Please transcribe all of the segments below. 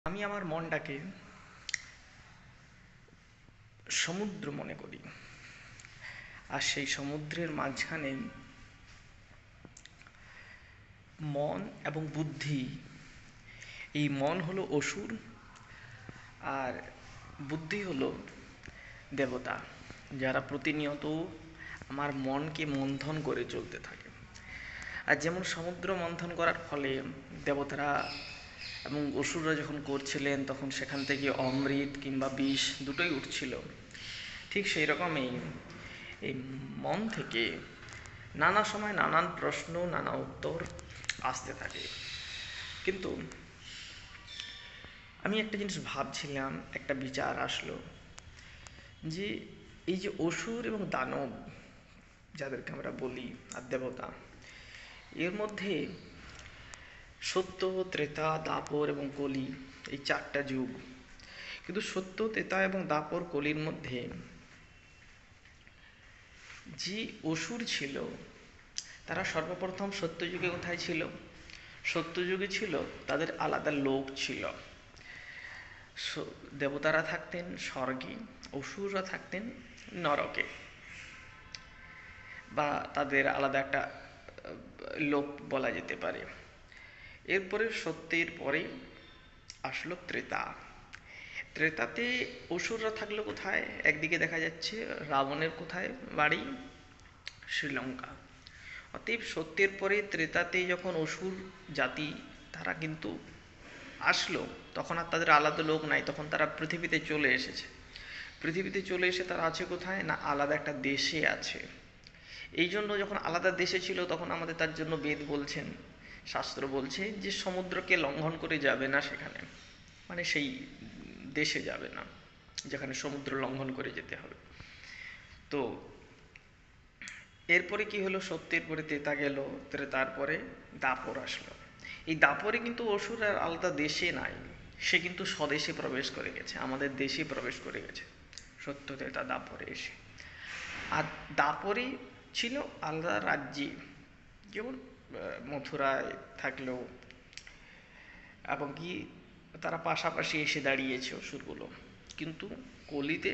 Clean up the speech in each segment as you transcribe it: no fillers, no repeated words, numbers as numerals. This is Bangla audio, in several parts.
আমি আমার মনটাকে সমুদ্র মনে করি, আর সেই সমুদ্রের মাঝখানে মন এবং বুদ্ধি। এই মন হলো অসুর, আর বুদ্ধি হলো দেবতা, যারা প্রতিনিয়ত আমার মনকে মন্থন করে চলতে থাকে। আর যেমন সমুদ্র মন্থন করার ফলে দেবতারা এবং অসুররা যখন করছিলেন, তখন সেখান থেকে অমৃত কিংবা বিষ দুটোই উঠছিল। ঠিক সেই রকমই এই মন থেকে নানা সময় নানান প্রশ্ন, নানা উত্তর আসতে থাকে। কিন্তু আমি একটা জিনিস ভাবছিলাম, একটা বিচার আসলো যে এই যে অসুর এবং দানব, যাদেরকে আমরা বলি, আর দেবতা, এর মধ্যে সত্য, ত্রেতা, দাপর এবং কলি, এই চারটা যুগ। কিন্তু সত্য, ত্রেতা এবং দাপর কলির মধ্যে যে অসুর ছিল, তারা সর্বপ্রথম সত্যযুগে কোথায় ছিল? সত্যযুগে ছিল তাদের আলাদা লোক ছিল। দেবতারা থাকতেন স্বর্গে, অসুররা থাকতেন নরকে, বা তাদের আলাদা একটা লোক বলা যেতে পারে। এরপরে সত্যের পরে আসলো ত্রেতা। ত্রেতাতে অসুররা থাকলো কোথায়? একদিকে দেখা যাচ্ছে রাবণের কোথায় বাড়ি? শ্রীলঙ্কা। অতএব সত্যের পরে ত্রেতাতে যখন অসুর জাতি তারা কিন্তু আসলো, তখন আর তাদের আলাদা লোক নাই, তখন তারা পৃথিবীতে চলে এসেছে। পৃথিবীতে চলে এসে তারা আছে কোথায়? না আলাদা একটা দেশে আছে। এই জন্য যখন আলাদা দেশে ছিল, তখন আমাদের তার জন্য বেদ বলছেন, শাস্ত্র বলছে যে সমুদ্রকে লঙ্ঘন করে যাবে না সেখানে, মানে সেই দেশে যাবে না যেখানে সমুদ্র লঙ্ঘন করে যেতে হবে। তো এরপরে কি হলো? সত্যের পরে ত্রেতা গেল, তারপরে দাপর আসলো। এই দাপরে কিন্তু অসুর আর আলাদা দেশে নাই, সে কিন্তু স্বদেশে প্রবেশ করে গেছে, আমাদের দেশে প্রবেশ করে গেছে সত্য ত্রেতা দাপরে এসে। আর দাপরে ছিল আলাদা রাজ্যে, যেমন মথুরায় থাকলেও, এবং কি তারা পাশাপাশি এসে দাঁড়িয়েছে অসুরগুলো। কিন্তু কলিতে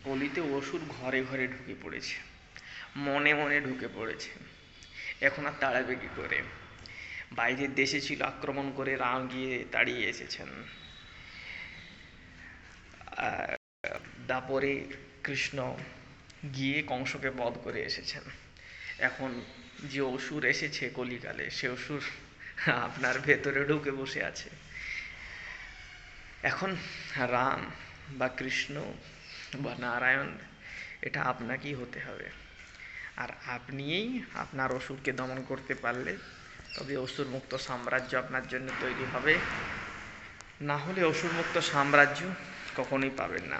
কলিতে অসুর ঘরে ঘরে ঢুকে পড়েছে, মনে মনে ঢুকে পড়েছে। এখন আর তাড়াবে কি করে? বাইরের দেশে ছিল, আক্রমণ করে রাম গিয়ে দাঁড়িয়ে এসেছেন। দাপরে কৃষ্ণ গিয়ে কংসকে বধ করে এসেছেন। এখন যে অসুর এসেছে কলিকালে, সে অসুর আপনার ভেতরে ঢুকে বসে আছে। এখন রাম বা কৃষ্ণ বা নারায়ণ, এটা আপনাকেই হতে হবে। আর আপনিই আপনার অসুরকে দমন করতে পারলে তবে অসুর মুক্ত সাম্রাজ্য আপনার জন্য তৈরি হবে, না হলে অসুর মুক্ত সাম্রাজ্য কখনোই পাবেন না।